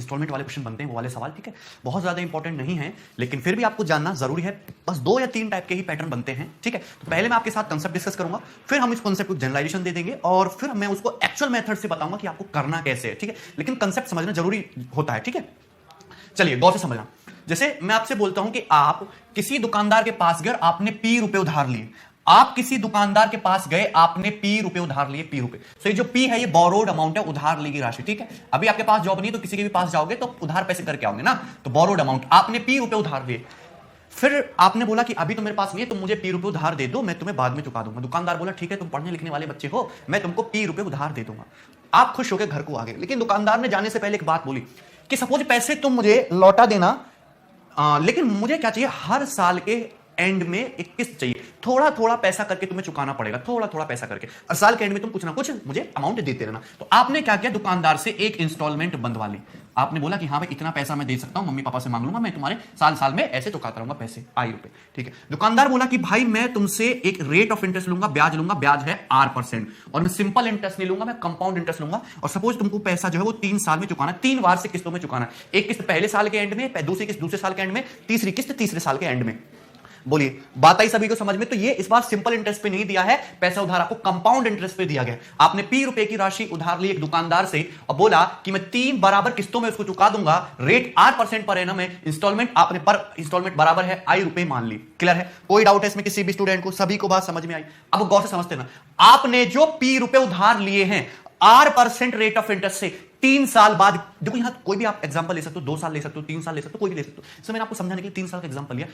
Instalment वाले question बनते हैं, वो वाले सवाल, ठीक है, बहुत ज्यादा इंपॉर्टेंट नहीं है, लेकिन फिर भी आपको जानना जरूरी है। बस 2 या 3 टाइप के ही पैटर्न बनते हैं, ठीक है। तो पहले मैं आपके साथ कंसेप्ट डिस्कस करूंगा, फिर हम इस कॉन्सेप्ट को जनरलाइजेशन दे देंगे और फिर मैं उसको एक्चुअल मेथड से बताऊंगा कि आपको करना कैसे है, ठीक है। लेकिन कंसेप्ट समझना जरूरी होता है, ठीक है। चलिए गौर से समझना। जैसे मैं आपसे बोलता हूं कि आप किसी दुकानदार के पास गए, आपने पी रुपए उधार लिए। आप किसी दुकानदार के पास गए, आपने पी रुपए उधार लिए, पी रुपए। सो ये जो पी है ये बोरोड अमाउंट है, उधार ली गई राशि, ठीक है। अभी आपके पास जॉब नहीं तो किसी के भी पास जाओगे तो उधार पैसे करके आओगे ना, तो बोरोड अमाउंट, आपने पी रुपए उधार लिए। फिर आपने बोला कि अभी तो मेरे पास नहीं है, तुम मुझे पी रुपए उधार दे दो, मैं तुम्हें बाद में चुका दूंगा। दुकानदार बोला ठीक है, तुम पढ़ने लिखने वाले बच्चे हो, मैं तुमको पी रुपए उधार दे दूंगा। आप खुश होकर घर को आ गए, लेकिन दुकानदार ने जाने से पहले एक बात बोली कि सपोज पैसे तुम मुझे लौटा देना, लेकिन मुझे क्या चाहिए, हर साल के एंड में एक किस्त चाहिए, थोड़ा थोड़ा पैसा करके तुम्हें चुकाना पड़ेगा, थोड़ा थोड़ा पैसा करके, और साल के एंड में तुम कुछ ना कुछ मुझे अमाउंट देते रहना। तो आपने क्या किया, दुकानदार से एक इंस्टॉलमेंट बंधवा ली। आपने बोला कि हाँ भाई इतना पैसा मैं दे सकता हूं, मम्मी पापा से मांग लूंगा, मैं तुम्हारे साल साल में ऐसे चुकाता रहूंगा पैसे, आई रुपए, ठीक है। दुकानदार बोला कि भाई मैं तुमसे एक रेट ऑफ इंटरेस्ट लूंगा, ब्याज है R%, और मैं सिंपल इंटरेस्ट नहीं लूंगा, मैं कंपाउंड इंटरेस्ट लूंगा। और सपोज तुमको पैसा जो है वो 3 साल में चुकाना, 3 बार से किस्तों में चुकाना, एक किस्त पहले साल के एंड में, दूसरी किस्त दूसरे साल के एंड में, तीसरी किस्त तीसरे साल के एंड में। बोलिए बात आई सभी को समझ में? तो ये इस बार सिंपल इंटरेस्ट पे नहीं दिया है पैसा उधार, आपको कंपाउंड इंटरेस्ट पे दिया गया। आपने पी रुपए की राशि उधार ली एक दुकानदार से और बोला कि मैं 3 बराबर किस्तों में उसको चुका दूंगा, रेट R% पर एनम है, इंस्टॉलमेंट आपने पर इंस्टॉलमेंट बराबर है आई रुपए मान ली। क्लियर है? कोई डाउट है इसमें किसी भी स्टूडेंट को? सभी को बात समझ में आई? अब गौर से समझते ना, आपने जो पी रुपए उधार लिए हैं R% रेट ऑफ इंटरेस्ट से 3 साल बाद, देखो यहां कोई भी आप एग्जांपल ले सकते हो, 2 साल ले सकते हो, 3 साल ले सकते हो, कोई भी ले सकते हो। इसमें मैंने आपको समझाने के लिए 3 साल का एग्जांपल लिया।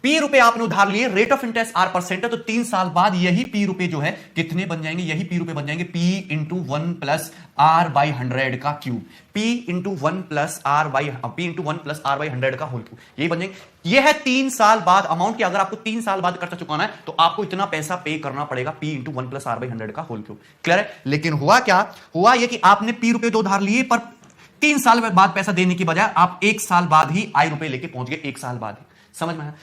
पी रुपए आपने उधार लिए, रेट ऑफ इंटरेस्ट R% है, तो 3 साल बाद यही पी रुपए जो है कितने बन जाएंगे, यही पी रुपए बन जाएंगे P into 1 plus R by 100 का cube, P into 1 plus R by 100 का होल क्यूब, यही बन जाएंगे। यह है 3 साल बाद अमाउंट की। अगर आपको 3 साल बाद कर्जा चुकाना है तो आपको इतना पैसा पे करना पड़ेगा, P into 1 plus R by 100 का होल क्यूब। क्लियर है? लेकिन हुआ क्या, हुआ यह कि आपने पी रुपए तो उधार लिए, पर 3 साल बाद पैसा देने की बजाय आप 1 साल बाद ही आई रुपए लेके पहुंच गए, 1 साल बाद ही। समझ में आया?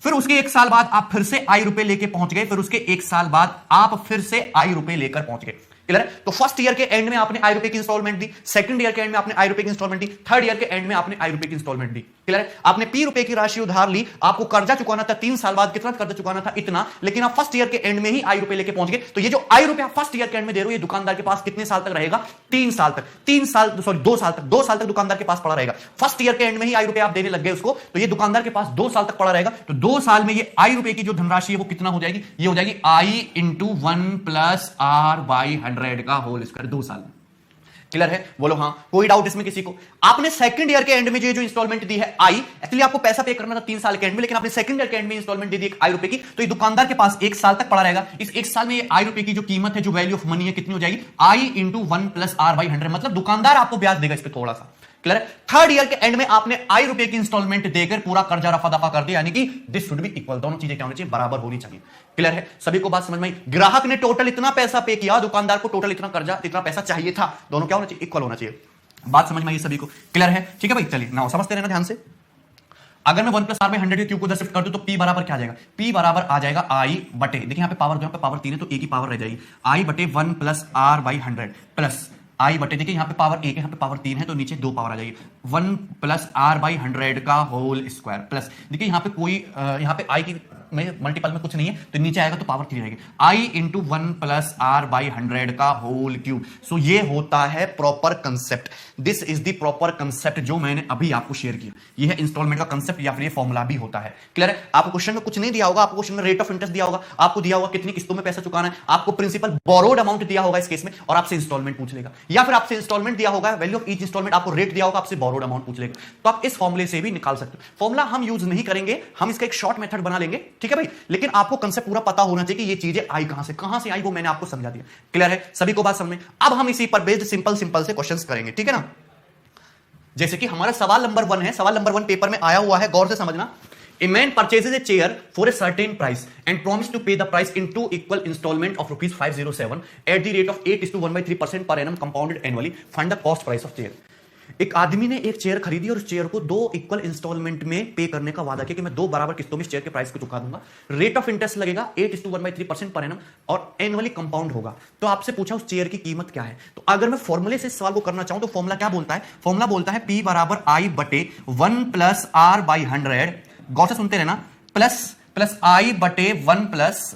फिर उसके 1 साल बाद आप फिर से आई रुपए लेके पहुंच गए, फिर उसके 1 साल बाद आप फिर से आई रुपए लेकर पहुंच गए। क्लियर है? तो फर्स्ट ईयर के एंड में आपने आई रुपए की इंस्टॉलमेंट दी, सेकंड ईयर के एंड में आपने आई रुपए की इंस्टॉलमेंट दी, थर्ड ईयर के एंड में आपने आई रुपए की इंस्टॉलमेंट दी। क्लियर है? आपने पी रुपए की राशि उधार ली, आपको कर्जा चुकाना था 3 साल बाद, कितना कर्जा चुकाना था, इतना, लेकिन आप फर्स्ट ईयर के एंड में ही आई रुपए लेके पहुंच गए। तो ये जो आई रुपए आप फर्स्ट ईयर के एंड में दे रहे हो, ये दुकानदार के पास कितने साल तक रहेगा, 3 साल तक, 2 साल तक दुकानदार के पास पड़ा रहेगा। फर्स्ट ईयर के एंड में ही आई रुपए आप देने लग गए उसको, तो ये दुकानदार के पास 2 साल तक पड़ा रहेगा। तो 2 साल में ये आई रुपए की जो धनराशि है वो कितना हो जाएगी, ये हो जाएगी आई इंटू 1 प्लस R बाई 100 का होल स्क्वायर, 2 साल में। क्लियर है? बोलो हाँ। कोई डाउट इसमें किसी को? आपने सेकंड ईयर के एंड में जो इंस्टॉलमेंट दी है आई, एक्चुअली आपको पैसा पे करना था 3 साल के एंड में, लेकिन आपने सेकंड ईयर के एंड में इंस्टॉलमेंट दे दी आई रुपए की, तो ये दुकानदार के पास 1 साल तक पड़ा रहेगा। इस 1 साल में ये आई रुपए की जो कीमत है, जो वैल्यू ऑफ मनी है, कितनी हो जाएगी, आई इंटू 1 प्लस R बाई 100, मतलब दुकानदार आपको ब्याज देगा इस पर थोड़ा सा। क्लियर है? थर्ड ईयर के एंड में आपने आई रुपए की इंस्टॉलमेंट देकर पूरा कर्जा रफा दफा कर दिया, यानी कि दिस शुड बी इक्वल, दोनों चीजें क्या होनी चाहिए, बराबर होनी चाहिए। क्लियर है? सभी को बात समझ में आई? ग्राहक ने टोटल इतना पैसा पे किया, दुकानदार को टोटल इतना कर्जा, इतना पैसा चाहिए था, दोनों क्या होना चाहिए, इक्वल होना चाहिए। बात समझ में आई सभी को? क्लियर है? ठीक है भाई, चलिए ना समझते रहना ध्यान से। अगर मैं 1 प्लस R बाई 100 के क्यूब को उधर शिफ्ट कर दूं तो P बराबर क्या आ जाएगा, P बराबर आ जाएगा I बटे, देखिए यहाँ पे पावर, यहाँ पे पावर 3 है तो A की पावर रह जाएगी, I बटे 1 प्लस R बाई 100 प्लस आई बटे, देखिए यहाँ पे पावर 1 है, यहाँ पे पावर 3 है तो नीचे 2 पावर आ जाएगी, 1 प्लस R बाई 100 का होल स्क्वायर प्लस, देखिए यहाँ पे कोई यहाँ पे आई की में मल्टीपल में कुछ नहीं है तो नीचे आएगा तो पावर 3 रहेगी, I into 1 plus R by 100 का होल क्यूब। सो ये होता है proper concept, this is the proper concept जो मैंने अभी आपको शेयर किया। ये है इंस्टॉलमेंट का कंसेप्ट या फिर ये फॉर्मूला भी होता है। क्लियर है? आपको क्वेश्चन में कुछ नहीं दिया होगा, आपको क्वेश्चन में रेट ऑफ इंटरेस्ट दिया होगा, आपको दिया होगा कितनी किस्तों में पैसा चुकाना है, आपको प्रिंसिपल बोरोड अमाउंट दिया होगा इस केस में, और आपसे इंस्टॉलमेंट पूछ लेगा, या फिर आपसे इंस्टॉलमेंट दिया होगा, वैल्यू ऑफ ईच इंस्टॉलमेंट, आपको रेट दिया होगा, आपसे बोरोड अमाउंट पूछ लेगा। तो आप इस फॉर्मूले से भी निकाल सकते हो। फॉर्मूला हम यूज नहीं करेंगे, हम इसका एक शॉर्ट मेथड बना लेंगे, ठीक है भाई, लेकिन आपको कंसेप्ट पूरा पता होना चाहिए कि ये चीजें आई कहां से आई, वो मैंने आपको समझा दिया। क्लियर है? सभी को बात समझ में? अब हम इसी पर बेस्ड सिंपल से क्वेश्चंस करेंगे, ठीक है ना। जैसे कि हमारा सवाल नंबर 1 है, सवाल नंबर 1 पेपर में आया हुआ है, गौर से समझना। A man purchases a chair for a certain price and promised to pay the price in 2 equal installment of rupees 507 at the rate of 8:1/3% per annum compounded annually. Find the cost price of chair. एक आदमी ने एक chair खरीदी और उस chair को 2 equal instalment में पे करने का वादा किया कि मैं 2 बराबर किस्तों में इस चेयर के प्राइस को चुका दूंगा। रेट ऑफ इंटरेस्ट लगेगा 8:1/3% पर एनम और एनुअली कंपाउंड होगा। तो आपसे पूछा उस चेयर की कीमत क्या है। तो अगर मैं फॉर्मूले से इस सवाल को करना चाहूं तो फॉर्मूला क्या बोलता है, फॉर्मूला बोलता है P बराबर I बटे 1 प्लस R/100, गौर से सुनते रहना, प्लस I बटे 1 प्लस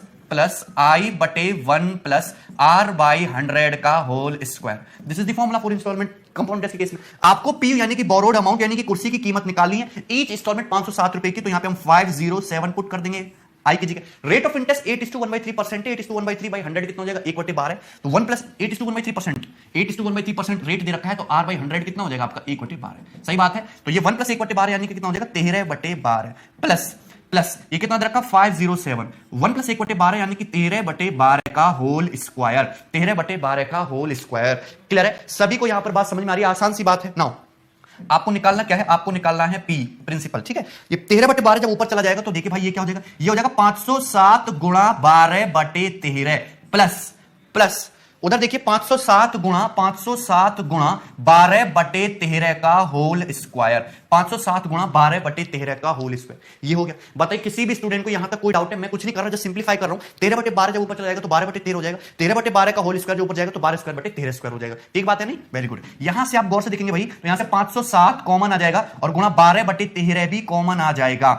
I बटे 1 प्लस R/100 का whole square. This is the formula for instalment compound interest के केस में। आपको P यानी कि बोरोड अमाउंट यानी कि कुर्सी की कीमत निकालनी है, ईच इंस्टॉलमेंट 507 रुपए की, तो यहां पे हम 507 पुट कर देंगे। आई कीजिएगा, रेट ऑफ इंटरेस्ट 8:1/3%, 8:1/3/100 कितना हो जाएगा, 1/12 है, तो 1 प्लस 8:1/3%, 8:1/3% रेट दे रखा है, तो R/100 कितना हो जाएगा आपका 1/12। सही बात है, तो ये 1 प्लस 1/12 यानी कि कितना हो जाएगा 13/12 प्लस ये कितना दे रखा 507, 1 प्लस 1/12 यानी कि 13/12 का होल स्क्वायर, 13/12 का होल स्क्वायर। क्लियर है, सभी को यहां पर बात समझ में आ रही है, आसान सी बात है। नाउ आपको निकालना क्या है, आपको निकालना है P प्रिंसिपल, ठीक है। ये 13/12 जब ऊपर चला जाएगा तो देखिए भाई ये क्या हो जाएगा, ये हो जाएगा 507 गुणा 12/13 प्लस उधर देखिए 507 गुणा 12/13 का होल स्क्वायर, 507 गुणा 12/13 का होल स्क्वायर। ये हो गया। बताइए किसी भी स्टूडेंट को यहां तक कोई डाउट है, मैं कुछ नहीं कर रहा, जस्ट सिंप्लीफाई कर रहा हूं। 13/12 जब ऊपर चला जाएगा तो 12/13 हो जाएगा, 13/12 का होल स्क्वायर जो ऊपर जाएगा तो 12² हो जाएगा। ठीक बात है नहीं, वेरी गुड। यहां से आप गौर से देखेंगे भाई, तो यहां से 507 कॉमन आ जाएगा और गुणा 12/13 भी कॉमन आ जाएगा।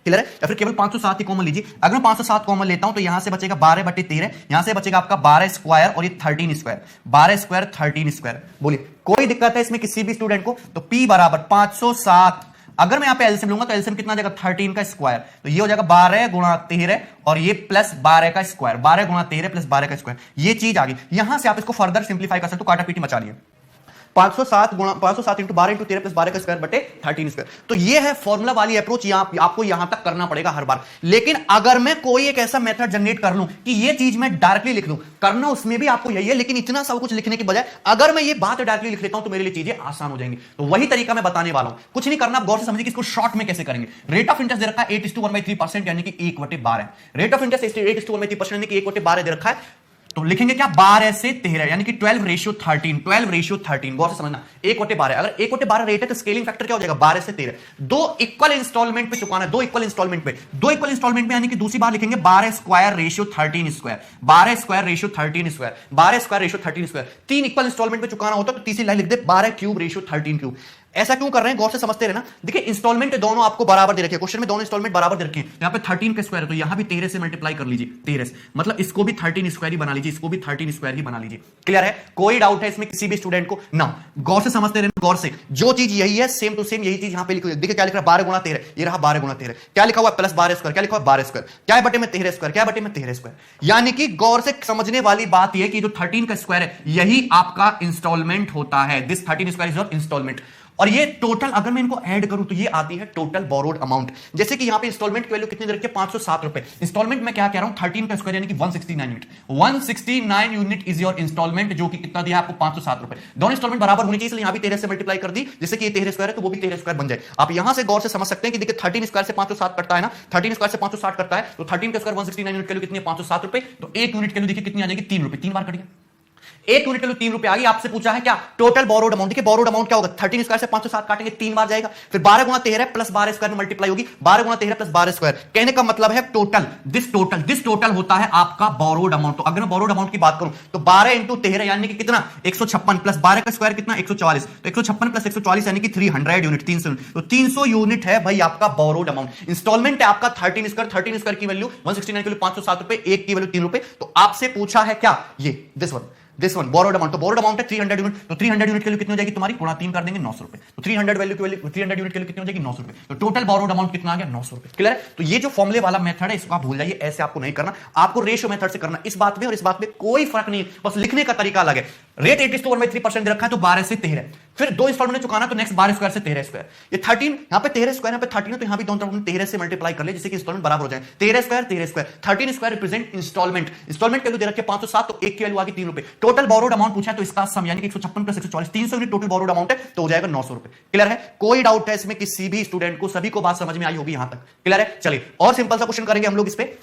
क्लियर है, या फिर केवल 507 ही कॉमन लीजिए। अगर मैं 507 कॉमन लेता हूं तो यहां से बचेगा 12/13, यहां से बचेगा आपका 12 स्क्वायर और ये 13 स्क्वायर, 12 स्क्वायर 13 स्क्वायर। बोलिए कोई दिक्कत है इसमें किसी भी स्टूडेंट को? तो P बराबर 507, अगर मैं यहां पे एलसीएम लूंगा तो एलसीएम कितना जाएगा 13 का स्क्वायर, तो ये हो जाएगा 12 गुणा 13 और ये प्लस 12 का स्क्वायर, 12 गुणा 13 प्लस 12 का स्क्वायर। ये चीज आ गई। यहां से आप इसको फर्दर सिंप्लीफाई कर सकते हो, काटा पीटी मचा लिए। 507 इंटू 12 इंटू 13 प्लस 12 का स्क्वायर बटे 13 स्क्वायर। तो ये है फॉर्मूला वाली अप्रोच, आपको यहां तक करना पड़ेगा हर बार। लेकिन अगर मैं कोई एक ऐसा मेथड जनरेट कर लूं कि ये चीज मैं डायरेक्टली लिख लूं, करना उसमें भी आपको यही है, लेकिन इतना सब कुछ लिखने के बजाय अगर मैं ये बात डायरेक्टली लिख लेता हूं तो मेरे लिए चीजें आसान हो जाएंगी। तो वही तरीका मैं बताने वाला हूं, कुछ नहीं करना, आप गौर से समझिए कि इसको शॉर्ट में कैसे करेंगे। रेट ऑफ इंटरेस्ट दे रखा है 8:1/3% यानी कि 1/12। रेट ऑफ इंटरेस्ट 8:1/3% यानी कि 1/12 दे रखा है, तो लिखेंगे क्या 12 से 13 यानी कि 12:13, 12:13। गौर से समझना, 1/12, अगर 1/12 रेट है तो स्केलिंग फैक्टर क्या हो जाएगा 12 से 13। दो इक्वल इंस्टॉलमेंट पे चुकाना है, दो इक्वल इंस्टॉलमेंट में यानी कि दूसरी बार लिखेंगे 12 square ratio 13 square, 12 square ratio 13 square, 12 square ratio 13 square. तीन इक्वल इंस्टॉलमेंट पे चुकाना होता तो तीसरी लाइन लिख दे 12 क्यूब रेशियो 13 क्यूब। ऐसा क्यों कर रहे हैं, गौर से समझते रहना। देखिए इंस्टॉलमेंट दोनों आपको बराबर दे रखे हैं, क्वेश्चन में दोनों इंस्टॉलमेंट बराबर दे रखे हैं। यहां पे 13 का स्क्वायर है तो यहां भी 13 से मल्टीप्लाई कर लीजिए, 13 से, मतलब इसको भी 13 स्क्वायर ही बना लीजिए, इसको भी 13 स्क्वायर ही बना लीजिए। क्लियर है, कोई डाउट है इसमें किसी भी स्टूडेंट को? ना, गौर से समझते रहना, गौर से। जो चीज यही है सेम टू सेम यही चीज यहां पे लिखी हुई है। देखिए क्या लिख रहा है 12 गुणा 13, ये रहा 12 गुणा 13। क्या लिखा हुआ है प्लस 12 स्क्वायर, क्या लिखा हुआ है 12 स्क्वायर, क्या है बटे में 13 स्क्वायर, क्या है बटे में 13 स्क्वायर। यानी कि गौर से समझने वाली बात यह कि जो 13 का स्क्वायर है यही आपका इंस्टॉलमेंट होता है। This 13 square is your instalment. और ये टोटल अगर मैं इनको ऐड करूं तो ये आती है टोटल बोरोड अमाउंट। जैसे कि यहां पे इंस्टॉलमेंट की वैल्यू कितनी दे रखी है 507 रुपए। इंस्टॉलमेंट में क्या कह रहा हूं 13 का स्क्वायर यानी कि 169 unit, 169 unit is your instalment, जो कि कितना दिया आपको 507 रुपए। दोनों इंस्टॉलमेंट बराबर होनी चाहिए, इसलिए यहां भी 13 से मल्टीप्लाई कर दी, जैसे कि ये 13 स्क्वायर है तो वो भी 13 स्क्वायर बन जाए। आप यहां से गौर से समझ सकते हैं कि देखिए 13 स्क्वायर से 507 कटता है ना, 13 स्क्वायर से 507 कटता है, तो 13 का स्क्वायर 169 यूनिट की वैल्यू कितनी है 507 रुपए, तो 1 यूनिट की वैल्यू देखिए कितनी आ जाएगी 3 रुपए, 3 बार कट गया। 1 यूनिट के लिए 3 रुपए आ गई। आपसे पूछा है क्या टोटल बोरोड अमाउंट। देखिए बोरोड अमाउंट क्या होगा 13 स्क्वायर से 507 काटेंगे 3 बार जाएगा, फिर 12 गुणा 13 प्लस 12 स्क्वायर में मल्टीप्लाई होगी, 12 गुणा 13 प्लस 12 स्क्वायर। कहने का मतलब है टोटल, दिस टोटल होता है आपका बोरोड अमाउंट। तो अगर मैं बोरोड अमाउंट की बात करूं तो 12 इंटू 13 यानी कि कितना 156 प्लस 12 का स्क्वायर कितना 144, तो 156 प्लस 144 यानी कि 300 यूनिट, 300 यूनिट। तो 300 यूनिट है भाई आपका बोरोड अमाउंट। इंस्टॉलमेंट है आपका 13 स्क्वायर की वैल्यू 169 की वैल्यू 507 रुपए, एक की वैल्यू 3 रुपए। तो आपसे पूछा है क्या ये दिस वन बोरोड अमाउंट। तो बोरोड अमाउंट है 300 यूनिट, तो 300 यूनिट के लिए कितनी हो जाएगी तुम्हारी, गुणा 3 कर देंगे 900 रुपए। तो 300 वैल्यू की वैल्यू 300 यूनिट के लिए कितनी हो जाएगी 900 रुपए। तो टोटल बोरोड अमाउंट कितना आ गया 900 रुपए। क्लियर है, तो ये जो फॉर्मूले वाला मेथड है इसको आप भूल जाइए, ऐसे आपको नहीं करना, आपको रेशियो मेथड से करना। इस बात में और इस बात में कोई फर्क नहीं, बस लिखने का तरीका अलग है। रेट 8:1/3% रखा है तो 12 से 13, फिर दो इंस्टॉलमेंट चुकाना तो नेक्स्ट 12 स्क्वायर से 13 स्क्वायर। ये 13 यहां पे 13 स्क्वायर, यहां पे 13 है तो यहां भी दोनों तरफ 13 से मल्टीप्लाई कर ले, जिससे कि इंस्टॉलमेंट बराबर हो जाए। 13 square 13 square represent instalment. Instalment value दे रखे 507 तो एक की वैल्यू आ गई 3 रुपए। टोटल बोरोड अमाउंट पूछा है तो इसका सम यानी कि 156 plus 144 300 unit total borrowed amount है, तो हो जाएगा 900 रुपए। क्लियर है, कोई डाउट है इसमें किसी भी स्टूडेंट को? सभी को बात समझ में आई होगी यहां तक। क्लियर है, चलिए और सिंपल सा क्वेश्चन करेंगे हम लोग इस पे।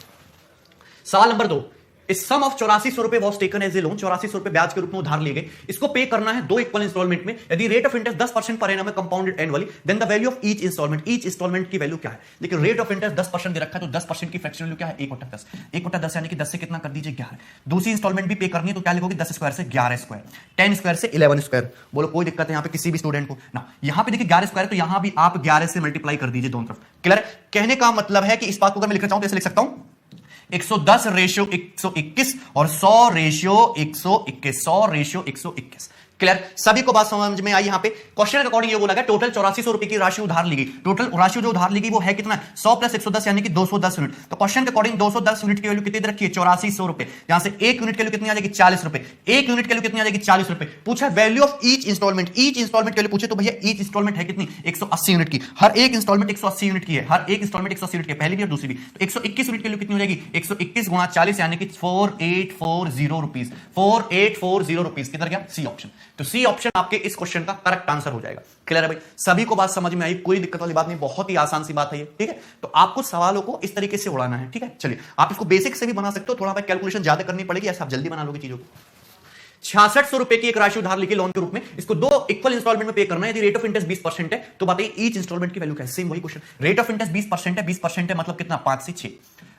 सवाल नंबर 2, इस सम ऑफ 8400 रुपए was taken as a loan, 8400 रुपए ब्याज के रूप में उधार लिए गए। इसको पे करना है 2 इक्वल इंस्टॉलमेंट में। यदि rate of interest 10% per annum है compounded annually, then the value of each instalment, each instalment की वैल्यू क्या है। लेकिन रेट ऑफ इंटरेस्ट 10% दे रखा है, तो 10% की फ्रैक्शन वैल्यू क्या है, 1/10। 1/10 यानी कि 10 से कितना कर दीजिए 11। दूसरी इंस्टॉलमेंट भी पे करनी है तो क्या लिखोगे, 10 स्क्वायर से 11 स्क्वायर, 10 स्क्वायर से 11 स्क्वायर। बोलो कोई दिक्कत है यहाँ पे किसी भी स्टूडेंट को ना। यहाँ पे देखिए 11 स्क्वायर, तो यहाँ भी आप 11 से मल्टीप्लाई कर दीजिए दोनों तरफ। क्लियर? कहने का मतलब है कि इस बात को अगर मैं लिखना चाहूं तो ऐसे लिख सकता हूं 110 रेशियो 121 और 100 रेशियो 121, 100 रेशियो 121। क्लियर? सभी को बात समझ में आई। यहां पे क्वेश्चन के अकॉर्डिंग ये बोला गया टोटल 8400 रुपए की राशि उधार ली गई। टोटल राशि जो उधार ली गई वो है कितना, 100 प्लस 110 यानी कि 210 यूनिट। तो क्वेश्चन के अकॉर्डिंग 210 यूनिट की वैल्यू कितनी रखी है, 8400 रुपए। यहां से 1 यूनिट की वैल्यू कितनी आ जाएगी, 40 रुपए। 1 यूनिट की वैल्यू कितनी आ जाएगी, 40 रुपए। पूछा value of each instalment, each instalment के लिए पूछे तो भैया ईच इंस्टॉलमेंट है कितनी, 180 यूनिट की। हर एक इंस्टॉलमेंट 180 यूनिट की है, हर एक इंस्टॉलमेंट 180 यूनिट की, पहली भी और दूसरी भी। तो 121 यूनिट की वैल्यू कितनी हो जाएगी, 121 गुणा 40 यानी कि 4840 रुपीस, 4840 रुपीस। किधर गया, सी ऑप्शन। तो सी ऑप्शन आपके इस क्वेश्चन का करेक्ट आंसर हो जाएगा। क्लियर है भाई? सभी को बात समझ में आई, कोई दिक्कत वाली बात नहीं, बहुत ही आसान सी बात है ये। ठीक है, तो आपको सवालों को इस तरीके से उड़ाना है। ठीक है, चलिए आप इसको बेसिक से भी बना सकते हो, थोड़ा भाई कैलकुलेशन ज्यादा करनी पड़ेगी, ऐसा आप जल्दी बना लोगे चीजों को। 6600 रुपए की एक राशि उधार लेके लोन के रूप में, इसको 2 इक्वल इंस्टॉलमेंट में पे करना है। यदि रेट ऑफ इंटरेस्ट 20% है तो बताइए ईच इंस्टॉलमेंट की वैल्यू क्या है। सेम वही क्वेश्चन, रेट ऑफ इंटरेस्ट 20% है, 20% है मतलब कितना, 5 से 6।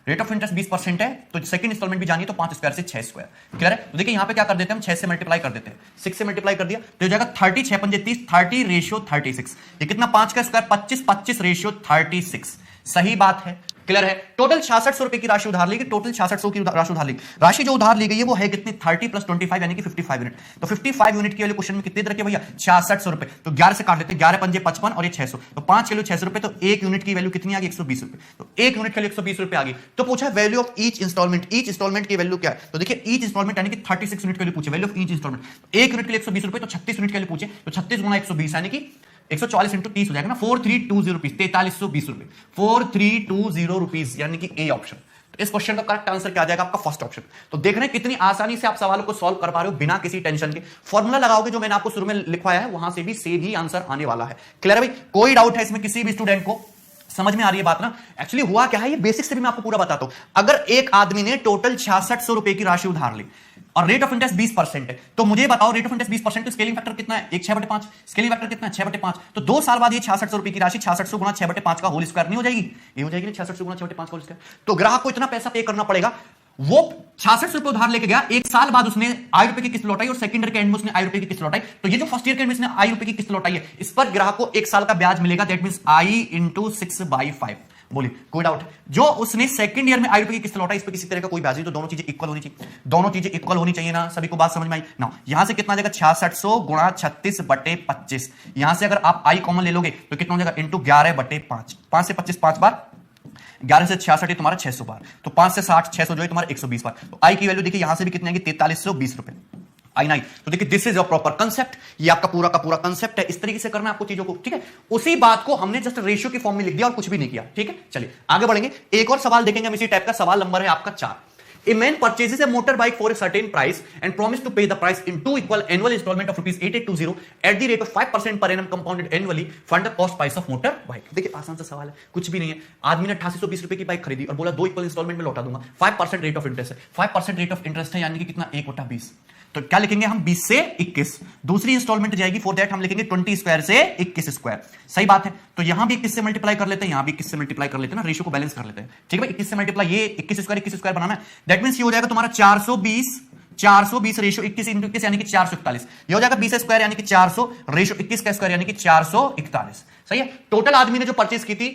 रेट ऑफ इंटरेस्ट 20% है तो सेकंड इंस्टॉलमेंट भी जानिए तो 5 स्क्वायर से 6 स्क्वायर। क्लियर है? तो देखिए यहां पे क्या कर देते हैं हम, 6 से मल्टीप्लाई कर देते हैं, 6 से मल्टीप्लाई कर दिया तो हो जाएगा 30, 6 पंजे 30, 30 रेशियो 36। ये कितना, 5 का स्क्वायर 25, 25 रेशियो 36। सही बात है। क्लियर है? टोटल 6600 रुपए की राशि उधार ली गई, टोटल 6600 की राशि उधार ली। राशि जो उधार ली गई है वो है कितनी, 30 प्लस 25 यानी कि 55 यूनिट। तो 55 यूनिट की वैल्यू क्वेश्चन में कितने रखे भैया, 6600 रुपए। तो 11 से काट लेते हैं, 11 पंजे 55 और ये 600, तो 5 किलो 600 रुपए। तो 1 यूनिट की वैल्यू कितनी आ गई, 120 रुपए। तो 1 यूनिट के लिए 120 रुपए आ गई। तो पूछा value of each instalment, each instalment की वैल्यू क्या है। तो देखिए ईच इंस्टॉलमेंट यानी कि 36 यूनिट के लिए पूछे value of each instalment. 1 unit के लिए 120 रुपए, तो 36 यूनिट के लिए पूछे तो 36 गुना 120 यानी कि 140 इंटू 30 हो जाएगा ना, 4320 रुपीज, 4320 रुपए, 4320 रुपीज यानी कि ए ऑप्शन। तो इस क्वेश्चन का करेक्ट आंसर क्या आ जाएगा, आपका फर्स्ट ऑप्शन। तो देख रहे हैं कितनी आसानी से आप सवालों को सॉल्व कर पा रहे हो बिना किसी टेंशन के। फॉर्मूला लगाओगे जो मैंने आपको शुरू में लिखवाया है, वहां से भी सेम ही आंसर आने वाला है। क्लियर है भाई? कोई डाउट है इसमें किसी भी स्टूडेंट को? समझ में आ रही है बात ना? एक्चुअली हुआ क्या है, ये बेसिक से भी मैं आपको पूरा बताता हूं। अगर एक आदमी ने टोटल 6600 रुपए की राशि उधार ली और रेट ऑफ इंटरेस्ट 20% है, तो मुझे बताओ रेट ऑफ इंटरेस्ट 20% तो स्केलिंग फैक्टर कितना है, 1 6/5। स्केलिंग फैक्टर कितना है, 6/5। तो 2 साल बाद ये 6600 रुपए की राशि 6600 गुना 6/5 का होल स्क्वायर नहीं हो जाएगी, ये हो जाएगी 6600 गुना 6/5 का होल स्क्वायर। तो ग्राहक को इतना पैसा पे करना पड़ेगा। वो 6600 रुपए उधार लेके गया, 1 साल बाद उसने आई रुपए की किस्त लौटाई और सेकंड ईयर के एंड में उसने आई रुपए की किस्त लौटाई। तो ये जो फर्स्ट ईयर के एंड में उसने आई रुपए की किस्त लौटाई है, इस पर ग्राहक को 1 साल का ब्याज मिलेगा, दैट मींस आई इंटू 6/5। बोलिए कोई डाउट है? जो उसने सेकंड ईयर में आई रुपए की किस्त लौटाई, इस पर किसी तरह का कोई ब्याज नहीं। तो दोनों चीजें इक्वल होनी चाहिए, दोनों चीजें इक्वल होनी चाहिए ना। सभी को बात समझ में आई ना? यहां से कितना आ जाएगा, 6600 गुणा 36/25। यहां से अगर आप आई कॉमन ले लोगे तो कितना हो जाएगा, इंटू 11/5। 5 से 25 5 बार, 11 से 66 तुम्हारा 600 बार, तो 5 से 60 600 जो है तुम्हारा 120 बार। तो आई की वैल्यू देखिए यहां से भी कितनी आएगी, 4320 रुपए। आई नहीं? तो देखिए this is your proper concept, ये आपका पूरा का पूरा कंसेप्ट है। इस तरीके से करना है आपको चीजों को। ठीक है, उसी बात को हमने जस्ट रेशियो की फॉर्म में लिख दिया और कुछ भी नहीं किया। ठीक है, चलिए आगे बढ़ेंगे। एक और सवाल देखेंगे हम इसी टाइप का। सवाल नंबर है आपका 4। A man purchases a motorbike for a certain price and promised to pay the price in 2 equal annual installment of rupees 8820 at the rate of 5% per annum compounded annually. Fund the cost price of motorbike. देखिए आसान सा सवाल है, कुछ भी नहीं है। आदमी ने 8820 रुपए की बाइक खरीदी और बोला 2 इक्वल इंस्टॉलमेंट में लौटा दूंगा। 5% रेट ऑफ इंटरेस्ट है, 5% रेट ऑफ इंटरेस्ट है यानी कि कितना, 1/20। तो क्या लिखेंगे हम, 20 से 21। दूसरी इंस्टॉलमेंट जाएगी, फॉर दैट हम लिखेंगे 20 स्क्वायर से 21 स्क्वायर। सही बात है। तो यहां भी 21 से मल्टीप्लाई कर लेते हैं, यहां भी 21 से मल्टीप्लाई कर लेते हैं ना, रेशियो को बैलेंस कर लेते हैं। ठीक है भाई, 21 से मल्टीप्लाई, ये 21 स्क्वायर बनाना है। दैट मींस ये हो जाएगा तुम्हारा 420 रेशियो 21 इंटू 21 यानी कि 441। ये हो जाएगा 20 स्क्वायर यानी कि 400 रेशियो 21 का स्क्वायर यानी कि 441। सही है। टोटल आदमी ने जो परचेज की थी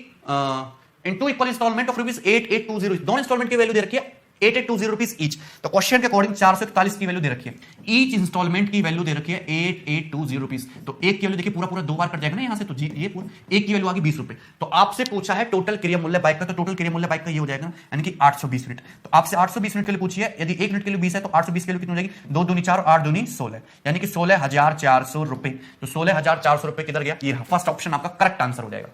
इन 2 इक्वल इंस्टॉलमेंट ऑफ रुपीज 8820, दोनों इंस्टॉलमेंट की वैल्यू दे रखी है 8820 रुपीज ईच। तो क्वेश्चन के अकॉर्डिंग 441 की वैल्यू दे रखी है, ईच इंस्टॉलमेंट की वैल्यू दे रखी है 8820 रुपीज। तो एक की वैल्यू देखिए पूरा 2 बार कट जाएगा ना यहां से, तो जी ये पूरा एक की वैल्यू आ गई 20 रुपए। तो आपसे पूछा है टोटल क्रिया मूल्य बाइक का, तो टोटल क्रिया मूल्य बाइक का ये हो जाएगा यानी कि 820 यूनिट। तो आपसे 820 यूनिट के लिए पूछी है, यदि 1 यूनिट के लिए 20 है तो 820 के लिए कितनी हो जाएगी, 2 दूनी 4 और 8 दूनी 16 यानी कि 16400 रुपए। तो 16400 रुपए किधर गया, ये फर्स्ट ऑप्शन आपका करेक्ट आंसर हो जाएगा।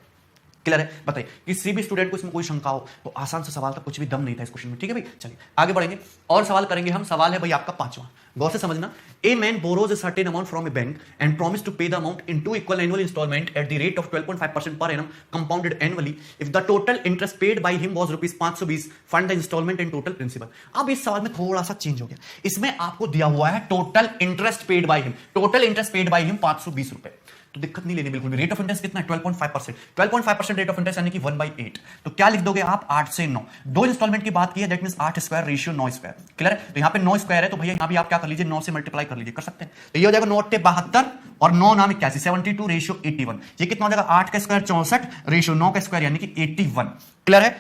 क्लियर है? बताइए, किसी भी स्टूडेंट को इसमें कोई शंका हो तो आसान से सवाल का कुछ भी दम नहीं था इस क्वेश्चन में। ठीक है भाई, चलिए आगे बढ़ेंगे और सवाल करेंगे हम। सवाल है भाई आपका 5वां, गौर से समझना। A man borrows a certain amount from a bank and promise to pay the amount in 2 equal annual installment at the rate of 12.5% per annum compounded annually if the total interest paid by him was rupees 520, fund the installment and total principal। अब इस सवाल में थोड़ा सा change हो गया, इसमें आपको दिया हुआ है total interest paid by him, total interest paid by him 520 रुपए। तो दिक्कत नहीं लेनी बिल्कुल भी। रेट ऑफ इंटरेस्ट कितना है? 12.5%। 12.5% रेट ऑफ इंटरेस्ट यानी कि 1/8। तो क्या लिख दोगे आप? 8 से 9। दो इंस्टॉलमेंट की बात की है, that means 8 square ratio 9 square. Clear है? तो यहां पे 9 स्क्वायर है तो भैया यहां भी आप क्या कर लीजिए, 9 से मल्टीप्लाई कर लीजिए, कर सकते हैं। तो ये हो जाएगा 9 × 72 और 9 9 81, 72 रेशियो 81। ये कितना हो जाएगा? 8 का स्क्वायर 64 रेशियो 9 का स्क्वायर यानी कि 81। क्लियर है?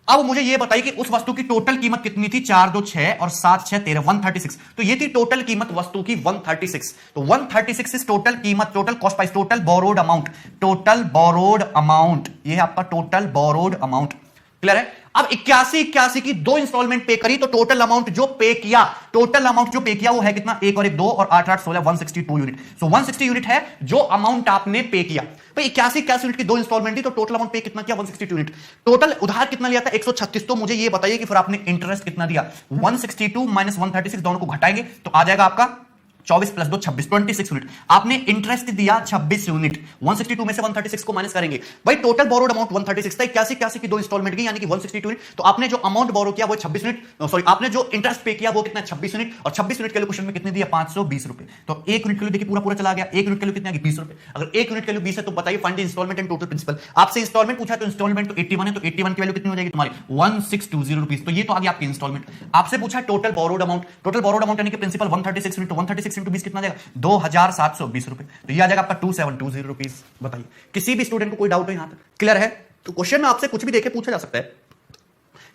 अब मुझे ये बताइए कि उस वस्तु की टोटल कीमत कितनी थी? 4 2 6 और 7 6 13, 136। तो ये थी टोटल कीमत वस्तु की 136। तो 136 इस टोटल कीमत, total cost price, total borrowed amount, total borrowed amount, ये है आपका टोटल बोरोड अमाउंट। क्लियर है? अब 81 की 2 इंस्टॉलमेंट पे करी तो टोटल अमाउंट जो पे किया, टोटल अमाउंट जो पे किया वो है कितना? 1 और 1 2 और 8 8 16, 162 यूनिट। सो 160 यूनिट है जो अमाउंट आपने पे किया। भाई 81 यूनिट की 2 इंस्टॉलमेंट थी तो टोटल अमाउंट पे कितना किया? 162 यूनिट। टोटल उधार कितना लिया था? 136। तो मुझे ये बताइए कि फिर आपने इंटरेस्ट कितना दिया? 162 माइनस 136, दोनों को घटाएंगे तो आ जाएगा आपका 24 + 2 26, 26 यूनिट। आपने इंटरेस्ट दिया 26 यूनिट। 162 में से 136 को माइनस करेंगे, भाई टोटल बोरोड अमाउंट 136 था। 81 की 2 इंस्टॉलमेंट गई यानी कि 162 यूनिट। तो आपने जो अमाउंट बोरो किया वो 26 यूनिट, सॉरी आपने जो इंटरेस्ट पे किया वो कितना? 26 यूनिट। और 26 यूनिट के लिए क्वेश्चन में कितने दिया? 520 रुपए। तो 1 यूनिट के लिए देखिए पूरा चला गया। 1 यूनिट के लिए कितने आ गए? 20 रुपए। अगर 1 यूनिट के लिए 20 है तो बताइए find the instalment and total principal. आपसे इंस्टॉलमेंट पूछा तो इंस्टॉलमेंट तो 81 है, तो 81 की वैल्यू कितनी हो जाएगी तुम्हारी? 1620 रुपीस। तो ये तो आ गया आपकी इंस्टॉलमेंट। आपसे पूछा total borrowed amount, total borrowed amount यानी कि प्रिंसिपल 136 यूनिट, 136 × 20 कितना जाएगा? 2720 रुपए। तो ये आ जाएगा आपका 2720 रुपीस। बताइए, किसी भी स्टूडेंट को कोई डाउट है यहां तक? क्लियर है? तो क्वेश्चन में आपसे कुछ भी देखे पूछा जा सकता है।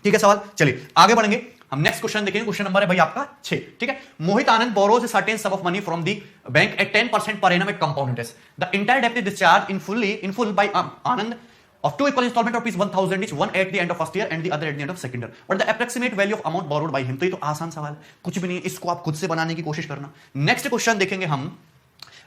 ठीक है सवाल, चलिए आगे बढ़ेंगे। हम नेक्स्ट क्वेश्चन देखेंगे। क्वेश्चन नंबर है भाई आपका 6। ठीक है? Mohit Anand borrows certain sum of money from the bank at 10% per annum at compound interest. The entire डेब्ट is discharge in full by Anand of 2 equal installment of rupees 1000 each, one at the end of first year and the other at the end of second year. What the approximate value of amount borrowed by him? तो ये तो आसान सवाल है, कुछ भी नहीं है, इसको आप खुद से बनाने की कोशिश करना। नेक्स्ट क्वेश्चन देखेंगे हम।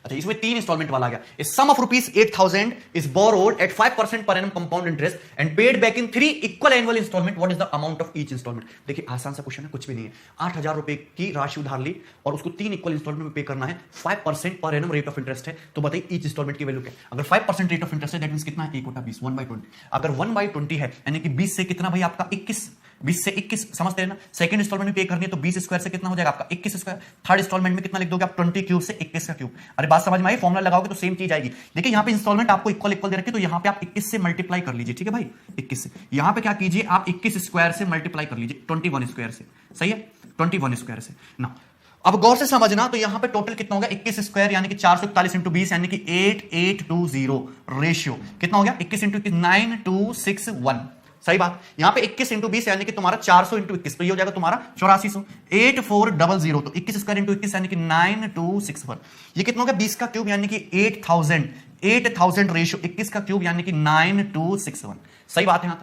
अच्छा, इसमें 3 इंस्टॉलमेंट वाला गया। A sum of rupees 8000 is borrowed at 5% per annum compound interest and paid back in 3 equal annual installment. What is the amount of each installment? देखिए आसान सा क्वेश्चन है, कुछ भी नहीं है। 8000 रुपए की राशि उधार ली और उसको 3 इक्वल इंस्टॉलमेंट में पे करना है। 5% per annum rate of interest है। तो बताइए ईच इंस्टॉलमेंट की वैल्यू क्या है? अगर 5% रेट ऑफ इंटरेस्ट है दैट मींस कितना है? 1 × 20, 1/20। अगर 1/20 है यानी कि 20 से कितना भाई आपका 21, 20 से 21 समझते हैं ना। सेकंड इंस्टॉलमेंट में पे करनी है तो 20 स्क्वायर से कितना हो जाएगा आपका? 21 स्क्वायर। थर्ड इंस्टॉलमेंट में कितना लिख दोगे आप? 20 क्यूब से 21 का क्यूब। अरे बात समझ में आई? फॉर्मूला लगाओगे तो सेम चीज आएगी। देखिए यहां पे इंस्टॉलमेंट आपको इक्वल दे रखी है तो यहां पे आप 21 से मल्टीप्लाई कर लीजिए। ठीक है भाई, 21 से। यहां पे क्या कीजिए आप 21 स्क्वायर से मल्टीप्लाई कर लीजिए 21 स्क्वायर से। सही है? 21 स्क्वायर से ना। अब गौर से समझना, तो यहां पे टोटल कितना हो गया? 21 स्क्वायर यानी कि 441 × 20 यानी कि 8820 रेशियो कितना हो गया? 21 × 21 9261। सही बात। यहां पे 21 × 20 यानी कि तुम्हारा 400 × 21, तो ये हो जाएगा तुम्हारा 8400। 8400 तो 21 स्क्वायर × 21 यानी कि 9261। ये कितना हो गया? 20 का क्यूब यानी कि 8000 रेशियो 21 का क्यूब यानी कि 9261। सही बात है। यहां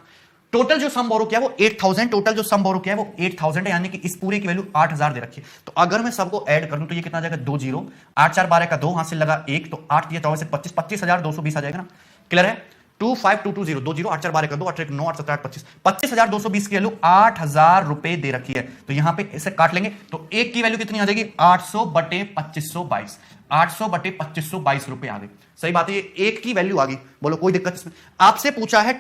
टोटल जो सम बोरो किया वो 8000, टोटल जो सम बोरो किया वो 8000 है यानी कि इस पूरे की वैल्यू 8000 दे रखी है। तो अगर मैं सबको ऐड कर दूं तो ये कितना आ जाएगा? 2 0, 8 4 12 का 2, हाथ से लगा 1, तो 8 दिया 24 से 25, 25220 आ जाएगा ना। क्लियर है? 25220, 2 0, 8 4 12 का 2, 8 1 9, 8 7 8 25, 25220 की वैल्यू 8000 रुपए दे रखी है। तो यहां पे इसे काट लेंगे तो एक की वैल्यू कितनी आ जाएगी? 800/2522, 800/2522 रुपए आ गए। सही बात है, ये एक की वैल्यू आ गई। बोलो कोई दिक्कत इसमें? आपसे पूछा है